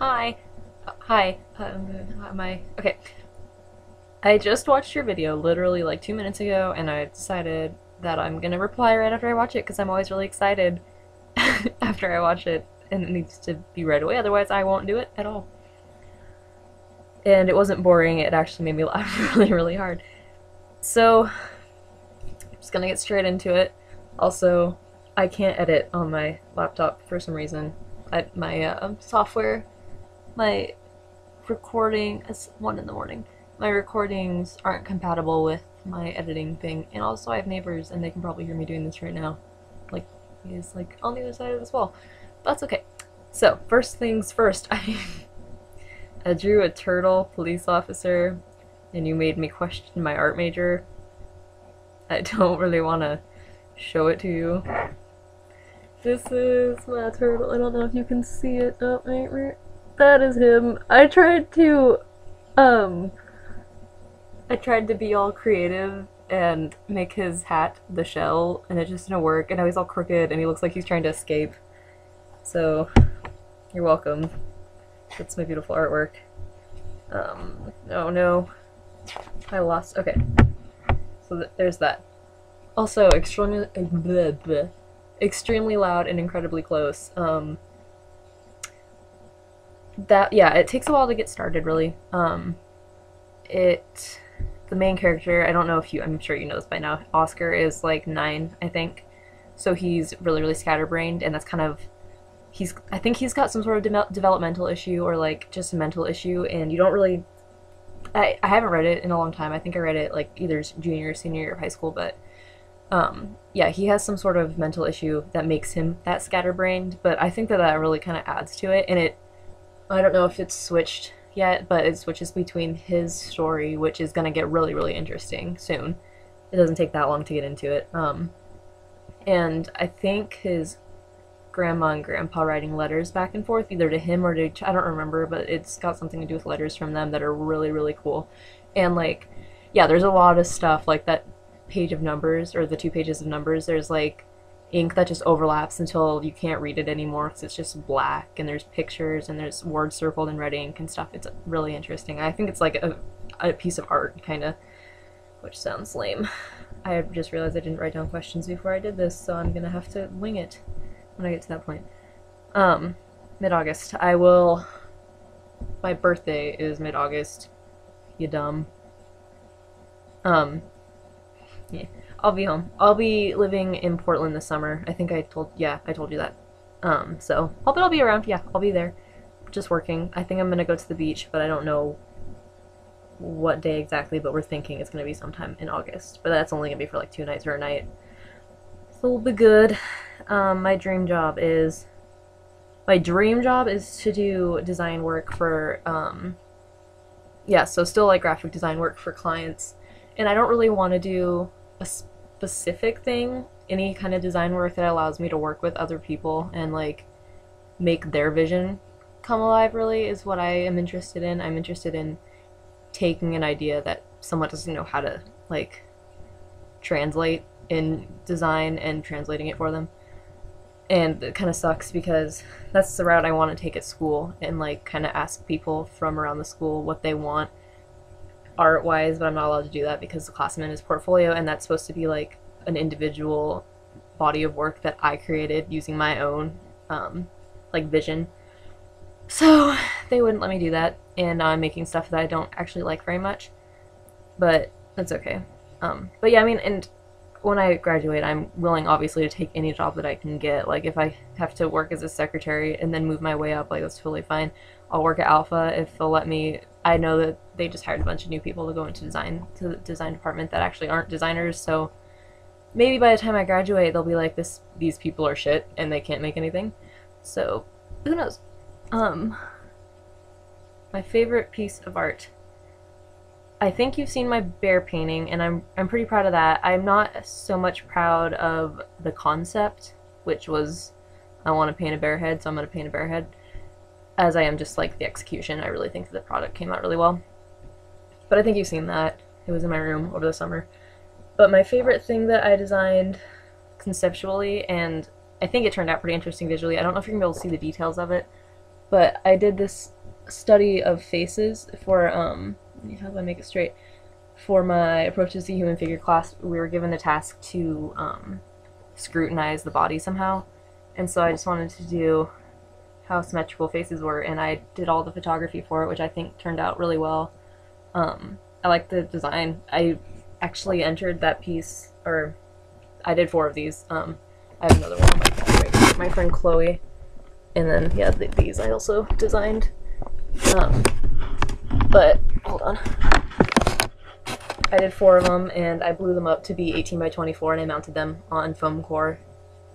Hi. Hi. Okay. I just watched your video literally like 2 minutes ago, and I decided that I'm gonna reply right after I watch it because I'm always really excited after I watch it, and it needs to be right away, otherwise I won't do it at all. And it wasn't boring, it actually made me laugh really, really hard. So, I'm just gonna get straight into it. Also, I can't edit on my laptop for some reason. My software, my recording, it's 1 in the morning. My recordings aren't compatible with my editing thing, and also I have neighbors and they can probably hear me doing this right now. Like, he's like on the other side of this wall. That's okay. So, first things first, I drew a turtle police officer, and you made me question my art major. I don't really want to show it to you. This is my turtle. I don't know if you can see it. Oh, right. That is him. I tried to be all creative and make his hat the shell, and it just didn't work, and now he's all crooked and he looks like he's trying to escape. So, you're welcome. That's my beautiful artwork. Oh no. I lost. Okay. So there's that. Also, extremely loud and incredibly close. Yeah, it takes a while to get started, really. The main character, I don't know if I'm sure you know this by now, Oscar is like 9, I think. So he's really, really scatterbrained, and that's kind of, I think he's got some sort of developmental issue or like just a mental issue, and you don't really, I haven't read it in a long time. I think I read it like either junior or senior year of high school, but yeah, he has some sort of mental issue that makes him that scatterbrained, but I think that really kind of adds to it, and I don't know if it's switched yet, but it switches between his story, which is going to get really, really interesting soon. It doesn't take that long to get into it. And I think his grandma and grandpa writing letters back and forth, either to him or to, I don't remember, but it's got something to do with letters from them that are really, really cool. And like, yeah, there's a lot of stuff like that page of numbers, or the 2 pages of numbers, there's like ink that just overlaps until you can't read it anymore because it's just black, and there's pictures and there's words circled in red ink and stuff. It's really interesting. I think it's like a piece of art, kind of, which sounds lame. I just realized I didn't write down questions before I did this, so I'm gonna have to wing it when I get to that point. Mid-August. My birthday is mid-August. You dumb. Yeah. I'll be home. I'll be living in Portland this summer. I think I told you that. So I'll be around. Yeah, I'll be there. Just working. I think I'm gonna go to the beach, but I don't know what day exactly, but we're thinking it's gonna be sometime in August. But that's only gonna be for like 2 nights or a night. So it'll be good. My dream job is to do design work for, yeah, so still like graphic design work for clients. And I don't really want to do a specific thing, any kind of design work that allows me to work with other people and like make their vision come alive, really, is what I am interested in. I'm interested in taking an idea that someone doesn't know how to like translate in design and translating it for them. And it kind of sucks because that's the route I want to take at school, and like kind of ask people from around the school what they want art-wise, but I'm not allowed to do that because the class I'm in is portfolio, and that's supposed to be like an individual body of work that I created using my own like vision. So they wouldn't let me do that, and now I'm making stuff that I don't actually like very much, but that's okay. But yeah, I mean, and when I graduate, I'm willing obviously to take any job that I can get. Like if I have to work as a secretary and then move my way up, like that's totally fine. I'll work at Alpha if they'll let me. I know that they just hired a bunch of new people to go into the design department that actually aren't designers, so maybe by the time I graduate they'll be like, these people are shit and they can't make anything. So who knows? My favorite piece of art. I think you've seen my bear painting, and I'm pretty proud of that. I'm not so much proud of the concept, which was I want to paint a bear head, so I'm going to paint a bear head, as I am just like the execution. I really think that the product came out really well. But I think you've seen that. It was in my room over the summer. But my favorite thing that I designed conceptually, and I think it turned out pretty interesting visually. I don't know if you're going to be able to see the details of it, but I did this study of faces for, how do I make it straight? For my Approaches to Human Figure class, we were given the task to scrutinize the body somehow, and so I just wanted to do how symmetrical faces were, and I did all the photography for it, which I think turned out really well. I like the design. I actually entered that piece, or I did 4 of these. I have another one on my phone right here. My friend Chloe, and then yeah, these I also designed. But hold on. I did 4 of them, and I blew them up to be 18 by 24, and I mounted them on foam core,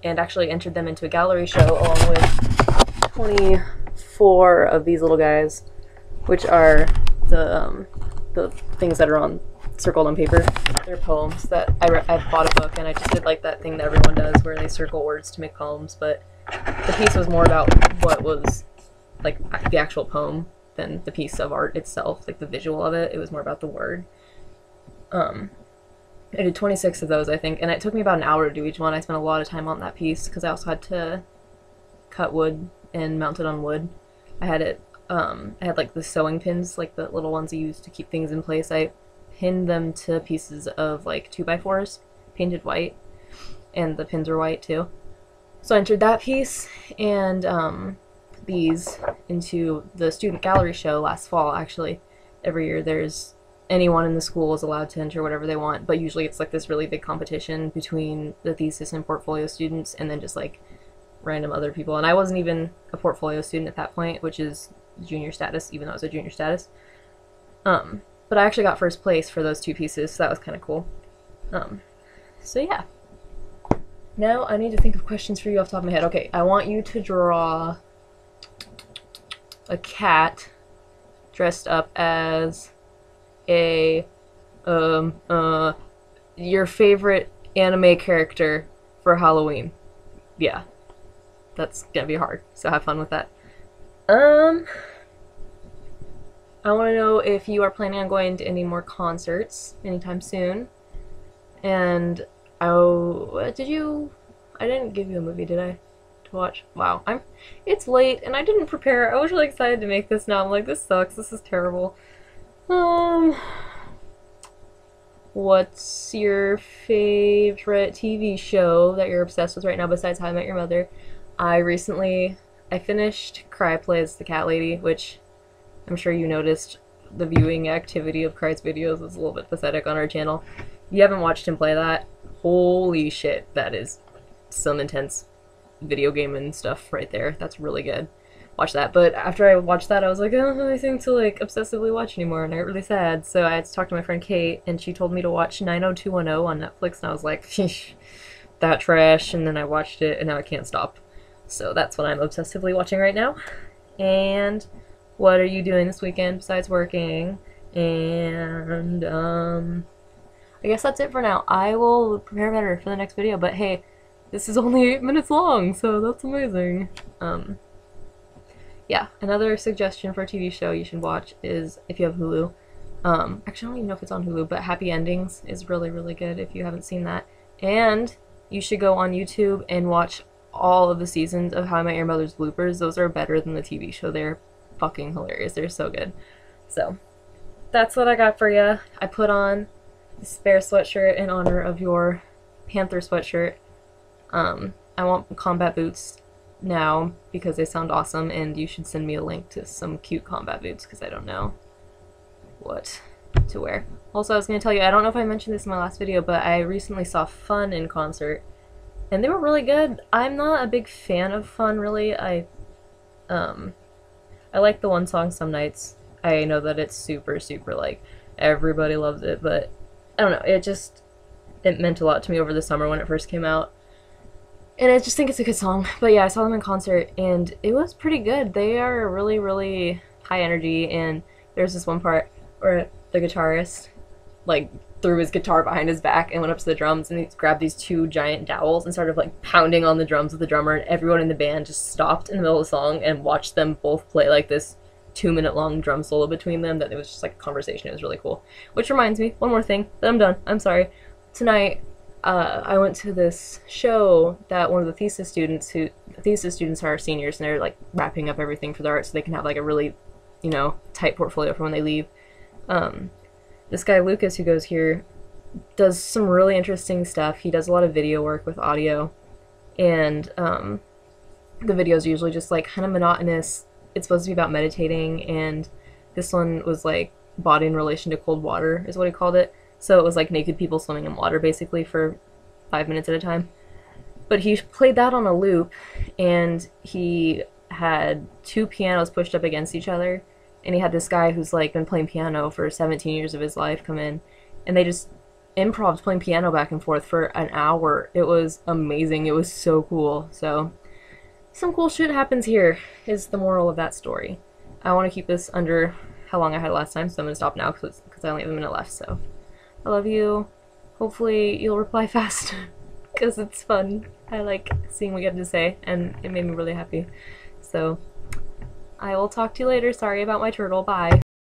and actually entered them into a gallery show along with 24 of these little guys, which are the things that are on circled on paper. They're poems that I bought a book, and I just did like that thing that everyone does where they circle words to make poems, but the piece was more about what was like the actual poem than the piece of art itself, like the visual of it. It was more about the word. I did 26 of those, I think, and it took me about an hour to do each one. I spent a lot of time on that piece because I also had to cut wood and mount it on wood. I had like the sewing pins, like the little ones you use to keep things in place. I pinned them to pieces of like 2x4s, painted white, and the pins were white too. So I entered that piece and these into the student gallery show last fall. Actually, every year there's anyone in the school is allowed to enter whatever they want, but usually it's like this really big competition between the thesis and portfolio students and then just like random other people. And I wasn't even a portfolio student at that point, which is junior status, even though I was a junior status. But I actually got first place for those 2 pieces, so that was kind of cool. So yeah. Now I need to think of questions for you off the top of my head. Okay, I want you to draw a cat dressed up as a your favorite anime character for Halloween. Yeah, that's gonna be hard, so have fun with that. I want to know if you are planning on going to any more concerts anytime soon. And I didn't give you a movie, did I? To watch? Wow, it's late and I didn't prepare. I was really excited to make this now. I'm like, this sucks, this is terrible. What's your favorite TV show that you're obsessed with right now besides How I Met Your Mother? I finished Cry Plays the Cat Lady, which I'm sure you noticed the viewing activity of Cry's videos was a little bit pathetic on our channel. If you haven't watched him play that, holy shit, that is some intense video game and stuff right there. That's really good. Watch that. But after I watched that, I was like, I don't have anything to like obsessively watch anymore, and I got really sad. So I had to talk to my friend Kate, and she told me to watch 90210 on Netflix, and I was like, that trash, and then I watched it, and now I can't stop. So that's what I'm obsessively watching right now. And what are you doing this weekend besides working? And I guess that's it for now. I will prepare better for the next video, but hey, this is only 8 minutes long, so that's amazing. Yeah, another suggestion for a TV show you should watch is, if you have Hulu, actually I don't even know if it's on Hulu, but Happy Endings is really, really good if you haven't seen that. And you should go on YouTube and watch all of the seasons of How I Met Your Mother's bloopers. Those are better than the TV show. They're fucking hilarious. They're so good. So, that's what I got for you. I put on the spare sweatshirt in honor of your Panther sweatshirt. I want combat boots now because they sound awesome, and you should send me a link to some cute combat boots because I don't know what to wear. Also, I was going to tell you, I don't know if I mentioned this in my last video, but I recently saw Fun in concert, and they were really good. I'm not a big fan of Fun, really. I like the one song Some Nights. I know that it's super, super, like, everybody loves it, but I don't know, it meant a lot to me over the summer when it first came out. And I just think it's a good song. But yeah, I saw them in concert, and it was pretty good. They are really, really high energy, and there's this one part where the guitarist, like, threw his guitar behind his back and went up to the drums, and he grabbed these 2 giant dowels and started, like, pounding on the drums with the drummer, and everyone in the band just stopped in the middle of the song and watched them both play, like, this 2-minute-long drum solo between them. That it was just, like, a conversation. It was really cool. Which reminds me, one more thing, then I'm done. I'm sorry. Tonight, I went to this show that one of the thesis students are seniors, and they're like wrapping up everything for their art so they can have like a really, tight portfolio for when they leave. This guy Lucas who goes here does some really interesting stuff. He does a lot of video work with audio, and the videos usually just like kind of monotonous. It's supposed to be about meditating, and this one was like body in relation to cold water is what he called it. So it was like naked people swimming in water basically for 5 minutes at a time. But he played that on a loop, and he had two pianos pushed up against each other, and he had this guy who's like been playing piano for 17 years of his life come in, and they just improv'd playing piano back and forth for an hour. It was amazing. It was so cool. So some cool shit happens here is the moral of that story. I want to keep this under how long I had last time, so I'm going to stop now because I only have a minute left. So I love you. Hopefully you'll reply fast because it's fun. I like seeing what you have to say, and it made me really happy. So I will talk to you later. Sorry about my turtle. Bye.